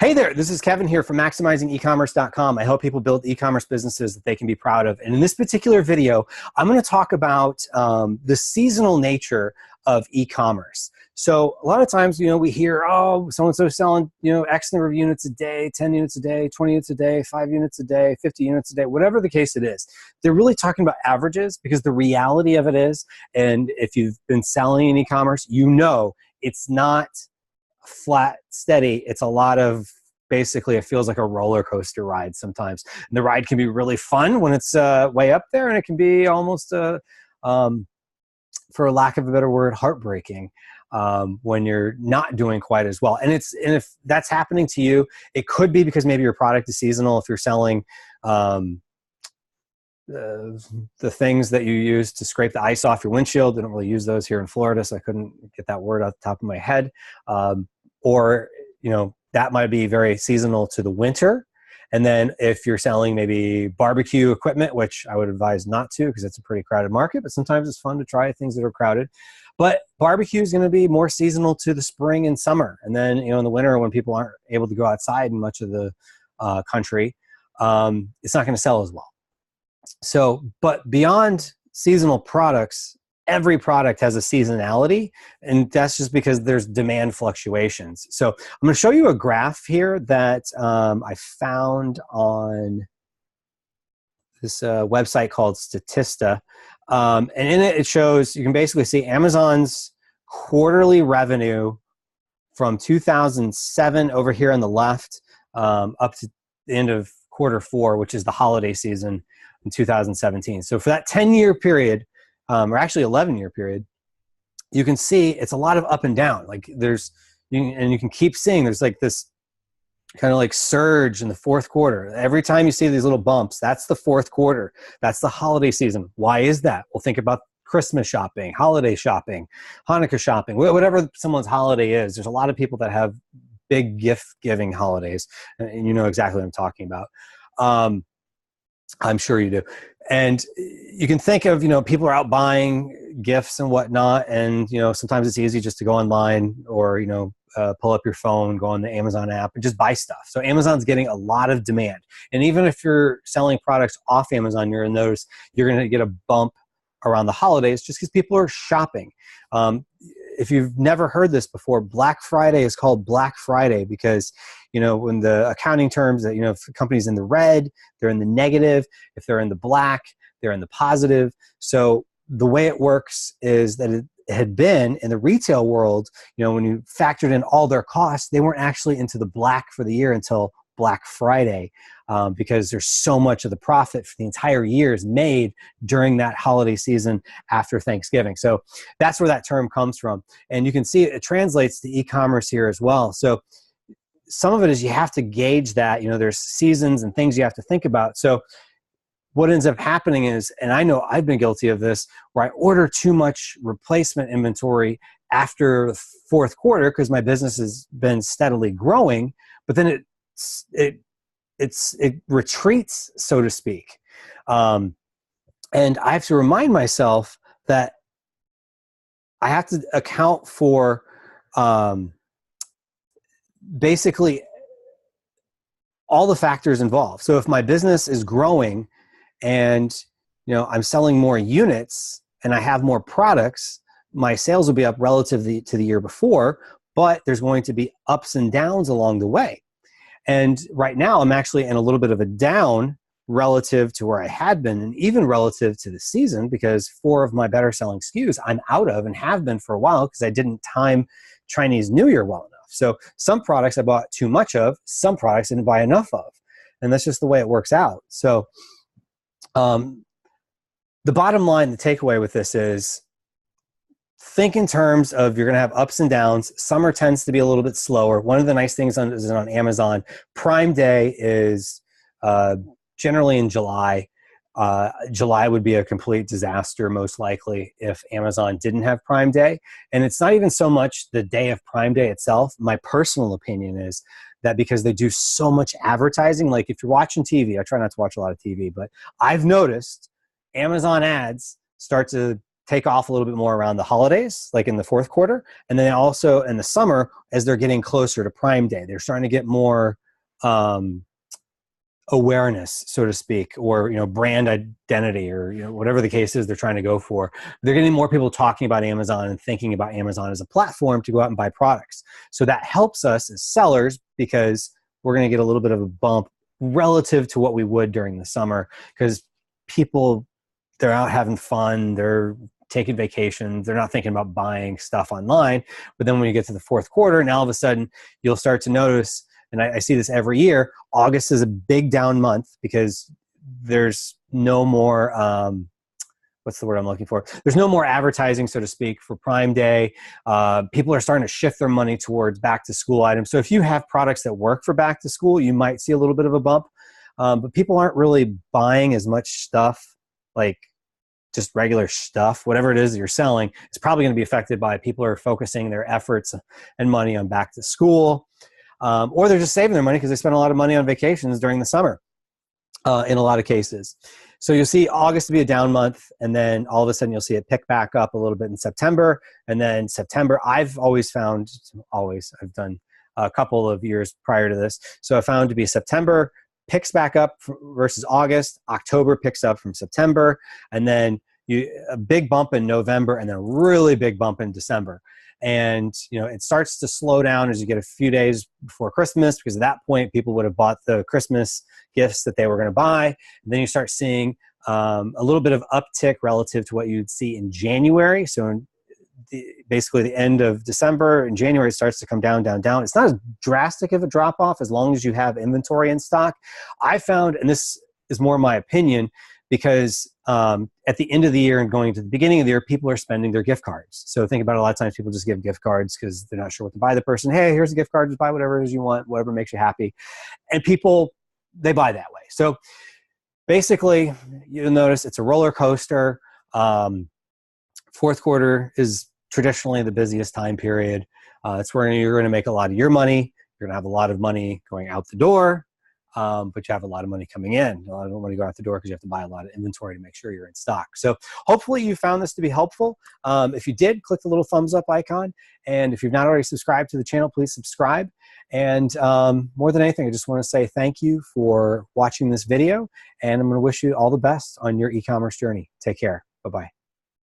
Hey there, this is Kevin here from MaximizingEcommerce.com. I help people build e-commerce businesses that they can be proud of. And in this particular video, I'm going to talk about the seasonal nature of e-commerce. So a lot of times, we hear, oh, so-and-so selling, X number of units a day, 10 units a day, 20 units a day, 5 units a day, 50 units a day, whatever the case it is. They're really talking about averages because the reality of it is, and if you've been selling in e-commerce, it's not flat, steady. It's a lot of, basically, it feels like a roller coaster ride sometimes. And the ride can be really fun when it's way up there, and it can be almost, for lack of a better word, heartbreaking when you're not doing quite as well. And if that's happening to you, it could be because maybe your product is seasonal. If you're selling the things that you use to scrape the ice off your windshield, they don't really use those here in Florida, so I couldn't get that word off the top of my head. Or that might be very seasonal to the winter. And then if you're selling maybe barbecue equipment, which I would advise not to because it's a pretty crowded market, but sometimes it's fun to try things that are crowded. But barbecue is going to be more seasonal to the spring and summer. And then, in the winter when people aren't able to go outside in much of the country, it's not going to sell as well. So, but beyond seasonal products, every product has a seasonality, and that's just because there's demand fluctuations. So I'm going to show you a graph here that I found on this website called Statista. And in it, it shows, you can basically see Amazon's quarterly revenue from 2007 over here on the left up to the end of Q4, which is the holiday season in 2017. So for that 10-year period, or actually 11-year period, you can see it's a lot of up and down. Like and you can keep seeing there's like this kind of like surge in the fourth quarter. Every time you see these little bumps, that's the fourth quarter. That's the holiday season. Why is that? Well, think about Christmas shopping, holiday shopping, Hanukkah shopping, whatever someone's holiday is. There's a lot of people that have big gift-giving holidays, and you know exactly what I'm talking about. I'm sure you do. And you can think of, people are out buying gifts and whatnot. And, sometimes it's easy just to go online or, pull up your phone, go on the Amazon app and just buy stuff. So Amazon's getting a lot of demand. And even if you're selling products off Amazon, you're going to notice you're going to get a bump around the holidays just because people are shopping. If you've never heard this before, Black Friday is called Black Friday because, when the accounting terms that, if the company's in the red, they're in the negative. If they're in the black, they're in the positive. So the way it works is that it had been in the retail world, when you factored in all their costs, they weren't actually into the black for the year until Black Friday, because there's so much of the profit for the entire year is made during that holiday season after Thanksgiving. So that's where that term comes from. And you can see it translates to e-commerce here as well. So some of it is you have to gauge that, there's seasons and things you have to think about. So what ends up happening is, and I know I've been guilty of this, where I order too much replacement inventory after the fourth quarter because my business has been steadily growing, but then it retreats, so to speak. And I have to remind myself that I have to account for basically all the factors involved. So if my business is growing and I'm selling more units and I have more products, my sales will be up relative to the year before, but there's going to be ups and downs along the way. And right now I'm actually in a little bit of a down relative to where I had been, and even relative to the season, because 4 of my better selling SKUs I'm out of and have been for a while because I didn't time Chinese New Year well enough. So some products I bought too much of, some products I didn't buy enough of. And that's just the way it works out. So the bottom line, the takeaway with this is think in terms of you're going to have ups and downs. Summer tends to be a little bit slower. One of the nice things is on Amazon, Prime Day is generally in July. July would be a complete disaster, most likely, if Amazon didn't have Prime Day. And it's not even so much the day of Prime Day itself. My personal opinion is that because they do so much advertising, like if you're watching TV, I try not to watch a lot of TV, but I've noticed Amazon ads start to take off a little bit more around the holidays, like in the fourth quarter. And then also in the summer, as they're getting closer to Prime Day, they're starting to get more awareness, so to speak, or, you know, brand identity, or, you know, whatever the case is they're trying to go for. They're getting more people talking about Amazon and thinking about Amazon as a platform to go out and buy products. So that helps us as sellers, because we're going to get a little bit of a bump relative to what we would during the summer, because people, they're out having fun, they're taking vacations, they're not thinking about buying stuff online. But then when you get to the fourth quarter, now all of a sudden you'll start to notice, and I see this every year, August is a big down month because there's no more, what's the word I'm looking for? There's no more advertising, so to speak, for Prime Day. People are starting to shift their money towards back to school items. So if you have products that work for back to school, you might see a little bit of a bump. But people aren't really buying as much stuff, like just regular stuff. Whatever it is that you're selling, it's probably going to be affected by people are focusing their efforts and money on back to school. Or they're just saving their money because they spend a lot of money on vacations during the summer in a lot of cases. So you'll see August to be a down month, and then all of a sudden you'll see it pick back up a little bit in September. And then September, I've always found, I've done a couple of years prior to this, so I found to be September picks back up versus August, October picks up from September, and then a big bump in November, and then a really big bump in December. And, you know, it starts to slow down as you get a few days before Christmas, because at that point people would have bought the Christmas gifts that they were going to buy. And then you start seeing a little bit of uptick relative to what you'd see in January. So in basically the end of December and January, it starts to come down, down, down. It's not as drastic of a drop off as long as you have inventory in stock. I found, and this is more my opinion, because at the end of the year and going to the beginning of the year, people are spending their gift cards. So think about it, a lot of times people just give gift cards because they're not sure what to buy the person. Hey, here's a gift card, just buy whatever it is you want, whatever makes you happy. And people, they buy that way. So basically, you'll notice it's a roller coaster. Fourth quarter is traditionally the busiest time period. It's where you're going to make a lot of your money. You're going to have a lot of money going out the door. But you have a lot of money coming in. A lot of money go out the door because you have to buy a lot of inventory to make sure you're in stock. So hopefully you found this to be helpful. If you did, click the little thumbs up icon. And if you've not already subscribed to the channel, please subscribe. And more than anything, I just want to say thank you for watching this video. And I'm going to wish you all the best on your e-commerce journey. Take care. Bye-bye.